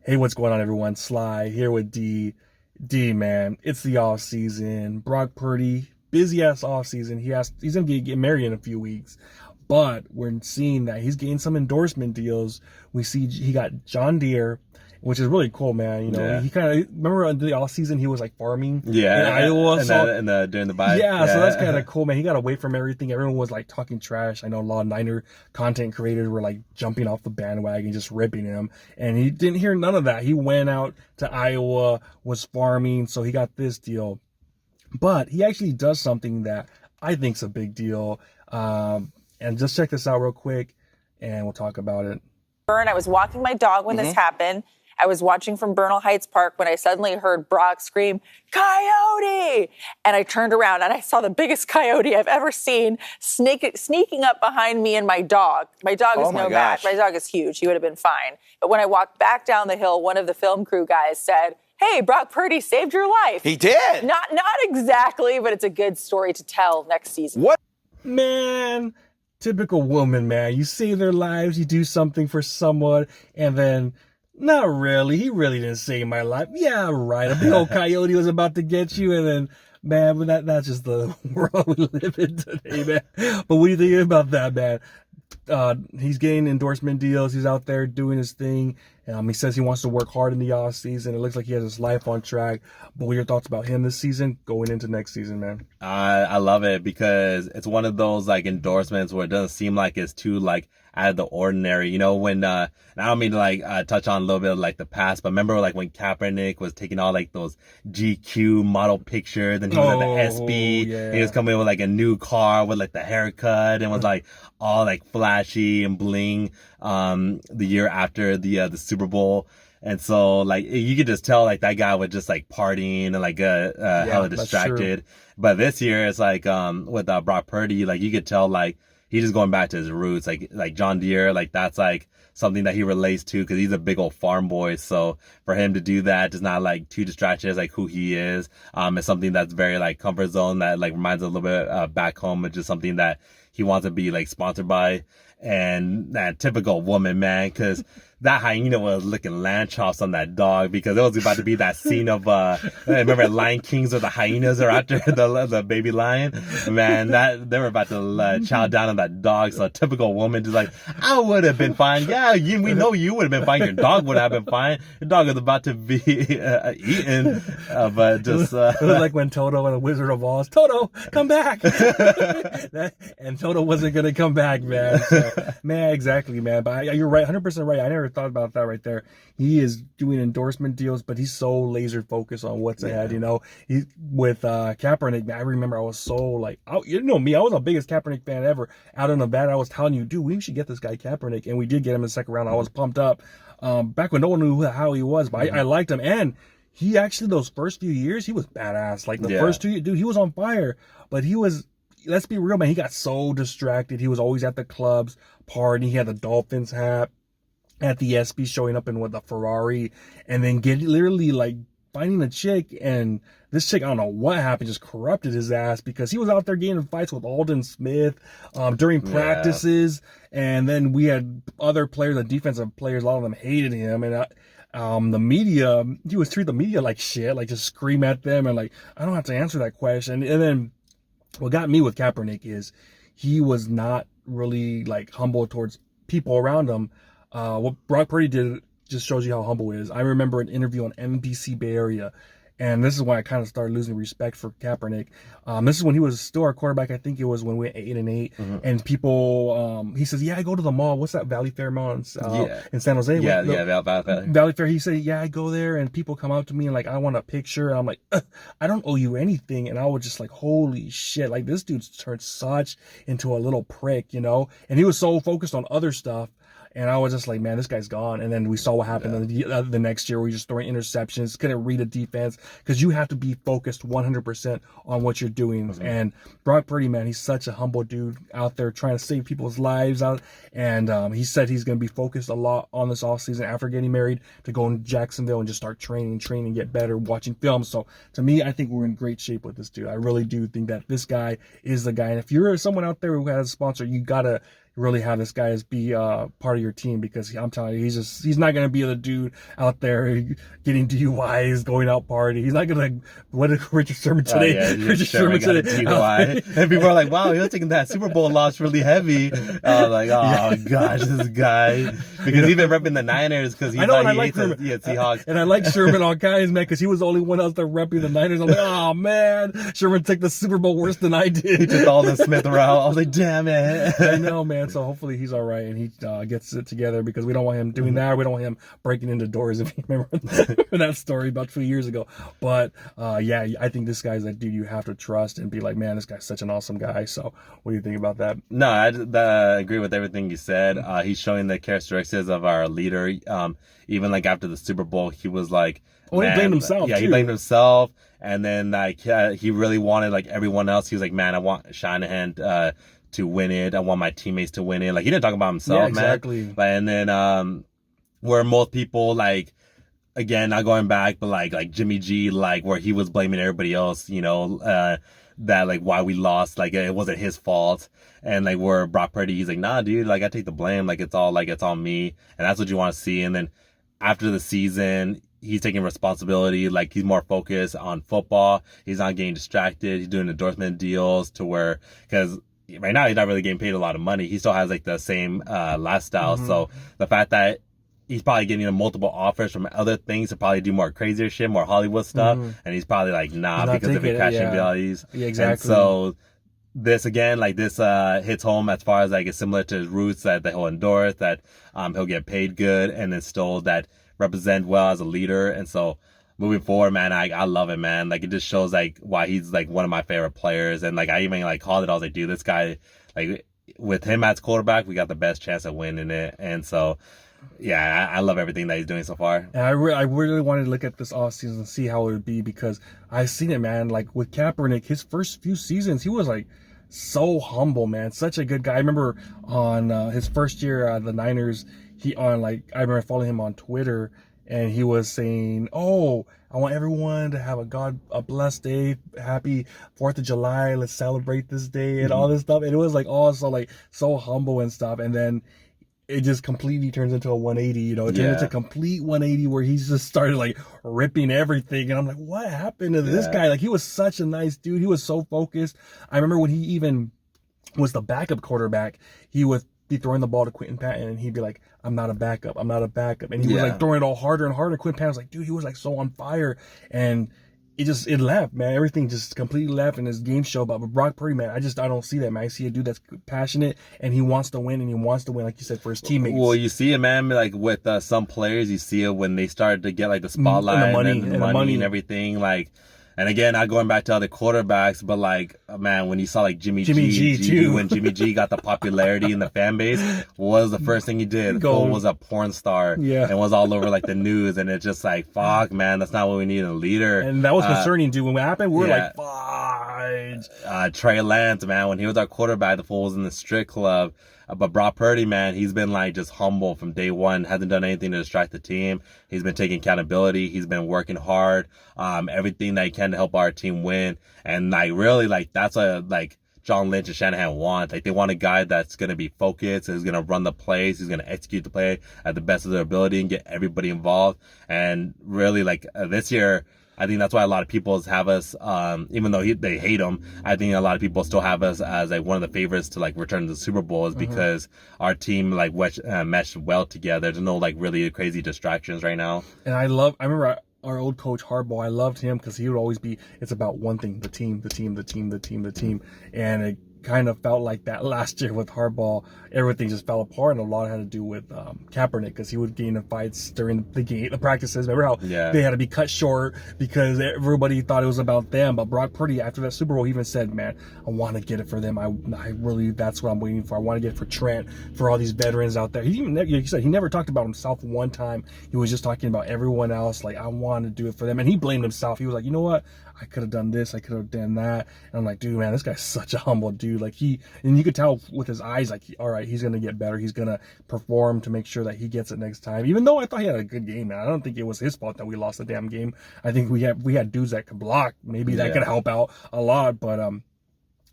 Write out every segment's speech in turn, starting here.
Hey, what's going on, everyone? Sly here with D. D, man, it's the off season. Brock Purdy, busy ass off season. He's gonna get married in a few weeks, but we're seeing that he's getting some endorsement deals. We see he got John Deere, which is really cool, man. You know, Yeah. he kind of remember in the off season he was like farming Yeah, in Iowa, and so during the bye. yeah, so that's kind of cool, man. He got away from everything. Everyone was like talking trash. I know a lot of Niner content creators were like jumping off the bandwagon, just ripping him. And he didn't hear none of that. He went out to Iowa, was farming, so he got this deal. But he actually does something that I think's a big deal. And just check this out real quick, and we'll talk about it. I was walking my dog when this happened. I was watching from Bernal Heights Park when I suddenly heard Brock scream, "Coyote!" And I turned around and I saw the biggest coyote I've ever seen sneaking up behind me and my dog. My dog is no match. My dog is huge. He would have been fine. But when I walked back down the hill, one of the film crew guys said, "Hey, Brock Purdy saved your life." He did. Not exactly, but it's a good story to tell next season. What? Man, typical woman, man. You save their lives, you do something for someone, and then, not really. He really didn't save my life. Yeah, right. A big old coyote was about to get you, and then, man, but that's just the world we live in today, man. But what do you think about that, man? He's getting endorsement deals. He's out there doing his thing. He says he wants to work hard in the off season. It looks like he has his life on track. But what are your thoughts about him this season going into next season, man? I love it because it's one of those like endorsements where it doesn't seem like it's too like out of the ordinary. You know, when and I don't mean to like touch on a little bit of like the past, but remember like when Kaepernick was taking all like those GQ model pictures and he was at the SB, yeah. and he was coming with like a new car with like the haircut and was like all like flashy and bling the year after the Super Bowl. And so, like, you could just tell, like, that guy was just, like, partying and, like, hella distracted. But this year, it's like, with Brock Purdy, like, you could tell, like, he's just going back to his roots. Like John Deere, like, that's, like, something that he relates to because he's a big old farm boy. So for him to do that is not, like, too distracted as, like, who he is. It's something that's very, like, comfort zone that, like, reminds a little bit back home of just something that he wants to be, like, sponsored by. And that typical woman, man, because that hyena was licking lamb chops on that dog because it was about to be that scene of remember Lion Kings where the hyenas are after the baby lion, man. That they were about to chow down on that dog. So a typical woman just like, I would have been fine. Yeah, we know you would have been fine. Your dog would have been fine. Your dog was about to be eaten, but just it was like when Toto and the Wizard of Oz, Toto, come back, and Toto wasn't gonna come back, man. So, man, exactly, man. But you're right, 100% right. I never thought about that right there. He is doing endorsement deals, but he's so laser focused on what's ahead. You know, he with Kaepernick. Man, I remember I was so like, you know me, I was the biggest Kaepernick fan ever. Out in Nevada, I was telling you, dude, we should get this guy Kaepernick, and we did get him in the second round. I was pumped up. Back when no one knew how he was, but I liked him, and he actually those first few years he was badass. Like the first 2 years, dude, he was on fire. But he was. Let's be real, man. He got so distracted. He was always at the clubs partying. He had the Dolphins hat at the SB, showing up in with a Ferrari, and then literally like finding a chick. And this chick, I don't know what happened, just corrupted his ass because he was out there getting in fights with Alden Smith during practices. And then we had other players, the defensive players, a lot of them hated him. And the media, he was treating the media like shit, like just scream at them and like, I don't have to answer that question. And then what got me with Kaepernick is he was not really like humble towards people around him. What Brock Purdy did just shows you how humble he is. I remember an interview on NBC Bay Area, and this is when I kind of started losing respect for Kaepernick. This is when he was still our quarterback. I think it was when we went 8-8, and people, he says, "Yeah, I go to the mall. What's that, Valley Fair Mall in San Jose?" Valley Fair. He said, "Yeah, I go there, and people come up to me and like, I want a picture." And I'm like, I don't owe you anything. And I was just like, holy shit! Like this dude's turned such into a little prick, you know. And he was so focused on other stuff. And I was just like, man, this guy's gone. And then we saw what happened the next year where we just throwing interceptions, couldn't read a defense because you have to be focused 100% on what you're doing. And Brock Purdy, man, he's such a humble dude out there trying to save people's lives out. And he said he's going to be focused a lot on this offseason after getting married to go in Jacksonville and just start training, get better, watching film. So to me, I think we're in great shape with this dude. I really do think that this guy is the guy. And if you're someone out there who has a sponsor, you got to really have this guy as be part of your team, because I'm telling you, he's not gonna be the dude out there getting DUIs, going out party. He's not gonna what did Richard Sherman today? Richard Sherman got a DUI, and people are like, "Wow, he was taking that Super Bowl loss really heavy." I was like, "Oh gosh, this guy," because he's been repping the Niners because he hates the Seahawks. And I like Sherman on guys, man, because he was the only one else that repping the Niners. I'm like, oh man, Sherman took the Super Bowl worse than I did. He took Aldon Smith around. I was like, damn it. I know, man. So hopefully he's all right and he gets it together, because we don't want him doing that. We don't want him breaking into doors, if you remember that story about 2 years ago. But yeah, I think this guy's that dude you have to trust and be like, man, this guy's such an awesome guy. So what do you think about that? No, I agree with everything you said. He's showing the characteristics of our leader. Even like after the Super Bowl, he was like, he blamed himself. Yeah, too. He blamed himself. And then like he really wanted like everyone else. He was like, man, I want Shanahan to win it. I want my teammates to win it. Like he didn't talk about himself, yeah, exactly. Man. And then where most people like, again, not going back, but like Jimmy G, like where he was blaming everybody else, you know, that like why we lost, like it wasn't his fault. And like where Brock Purdy, he's like, nah, dude, like I take the blame, like it's all on me. And that's what you want to see. And then after the season, he's taking responsibility, like he's more focused on football. He's not getting distracted. He's doing endorsement deals to where, because right now he's not really getting paid a lot of money. He still has like the same lifestyle. So the fact that he's probably getting multiple offers from other things to probably do more crazier shit, more Hollywood stuff. And he's probably like, nah, because of the cash values. Yeah, exactly. And so this again, like this hits home as far as like it's similar to his roots, that he'll endorse, that he'll get paid good, and then still that represent well as a leader. And so moving forward, man, I love it, man. Like it just shows like why he's like one of my favorite players. And like I even like called it, I was like, dude, this guy, like with him as quarterback, we got the best chance of winning it. And so yeah, I love everything that he's doing so far. And I really wanted to look at this offseason and see how it would be, because I've seen it, man. Like with Kaepernick, his first few seasons, he was like so humble, man. Such a good guy. I remember on his first year the Niners, I remember following him on Twitter, and he was saying, "Oh, I want everyone to have a blessed day, happy 4th of July. Let's celebrate this day," and all this stuff. And it was like also like so humble and stuff. And then it just completely turns into a 180, you know, it turns into a complete 180 where he's just started like ripping everything. And I'm like, what happened to this guy? Like he was such a nice dude. He was so focused. I remember when he even was the backup quarterback, he would be throwing the ball to Quentin Patton and he'd be like, I'm not a backup. And he was like throwing it all harder and harder. Quentin Patton was like, dude, he was like so on fire. And it left, man. Everything just completely left in his game show. But with Brock Purdy, man, I don't see that, man. I see a dude that's passionate and he wants to win, like you said, for his teammates. Well, you see it, man. Like with some players, you see it when they start to get like the spotlight and the money and everything. Like, and again, not going back to other quarterbacks, but like, man, when you saw like Jimmy G too, when Jimmy G got the popularity in the fan base, what was the first thing he did? Cole was a porn star, and was all over like the news, and it's just like, fuck, man, that's not what we need in a leader. And that was concerning, dude. When it happened, we were like, fuck. Trey Lance, man, when he was our quarterback, the fool was in the strip club. But Brock Purdy, man, he's been like just humble from day one. Hasn't done anything to distract the team. He's been taking accountability. He's been working hard. Everything that he can to help our team win. And like really, like that's what like John Lynch and Shanahan want. Like they want a guy that's gonna be focused, who's gonna run the plays, who's gonna execute the play at the best of their ability and get everybody involved. And really, like this year, I think that's why a lot of people have us, even though they hate him, I think a lot of people still have us as like one of the favorites to like return to the Super Bowl, is because our team like meshed well together. There's no like really crazy distractions right now. And I remember our old coach Harbaugh. I loved him because he would always be, it's about one thing, the team. And it kind of felt like that last year with Harbaugh. Everything just fell apart, and a lot had to do with Kaepernick, because he would get in fights during the practices. Remember how they had to be cut short because everybody thought it was about them. But Brock Purdy, after that Super Bowl, he even said, man, I want to get it for them. I really, that's what I'm waiting for. I want to get it for Trent, for all these veterans out there. He even, like you said, he never talked about himself one time. He was just talking about everyone else. Like, I want to do it for them. And he blamed himself. He was like, you know what? I could have done this. I could have done that. And I'm like, dude, man, this guy's such a humble dude. Like and you could tell with his eyes, like, all right, he's going to get better. He's going to perform to make sure that he gets it next time. Even though I thought he had a good game, man. I don't think it was his fault that we lost the damn game. I think we had dudes that could block. Maybe that could help out a lot. But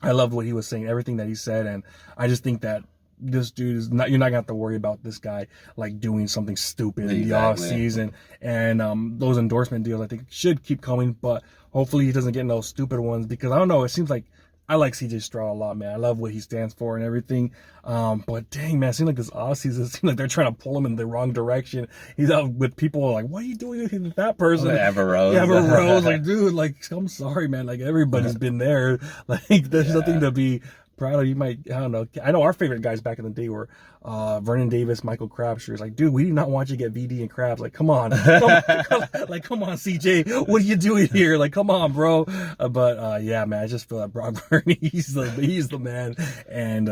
I loved what he was saying, everything that he said. And I just think that this dude is not. You're not gonna have to worry about this guy like doing something stupid in the off season. And those endorsement deals, I think, should keep coming. But hopefully, he doesn't get in those stupid ones because I don't know. It seems like I like CJ Stroud a lot, man. I love what he stands for and everything. But dang, man, it seems like this offseason, it seems like they're trying to pull him in the wrong direction. He's out with people like, what are you doing with that person? Ever Rose. Yeah, Ever Rose. Like, dude, like, I'm sorry, man. Like, everybody's been there. Like, there's nothing to be proud of. You might, I don't know. I know our favorite guys back in the day were Vernon Davis, Michael Crabtree. It's like, dude, we do not want you to get VD and Crabs. Like, come on. Come on, CJ. What are you doing here? Like, come on, bro. Yeah, man, I just feel like Brock Purdy, he's the man. And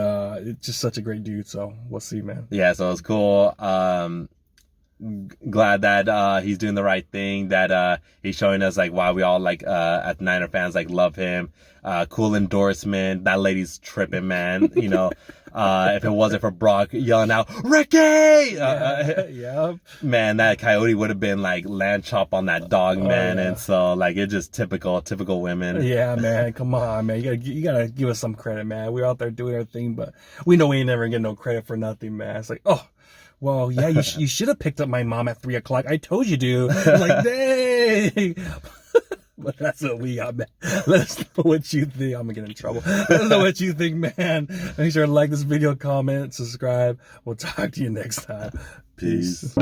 it's just such a great dude. So we'll see, man. Yeah, so it's cool. Glad that he's doing the right thing, that he's showing us like why we all like at Niner fans like love him. Cool endorsement. That lady's tripping, man. You know, if it wasn't for Brock yelling out Ricky, yeah, man, that coyote would have been like land chop on that dog, man. And so like it's just typical women. Yeah, man, come on, man, you gotta give us some credit, man. We're out there doing our thing, but we know we ain't never get no credit for nothing, man. It's like, oh, well, yeah, you should have picked up my mom at 3:00. I told you to. Like, dang. But that's what we got, man. Let us know what you think. I'm gonna get in trouble. Let us know what you think, man. Make sure to like this video, comment, subscribe. We'll talk to you next time. Peace.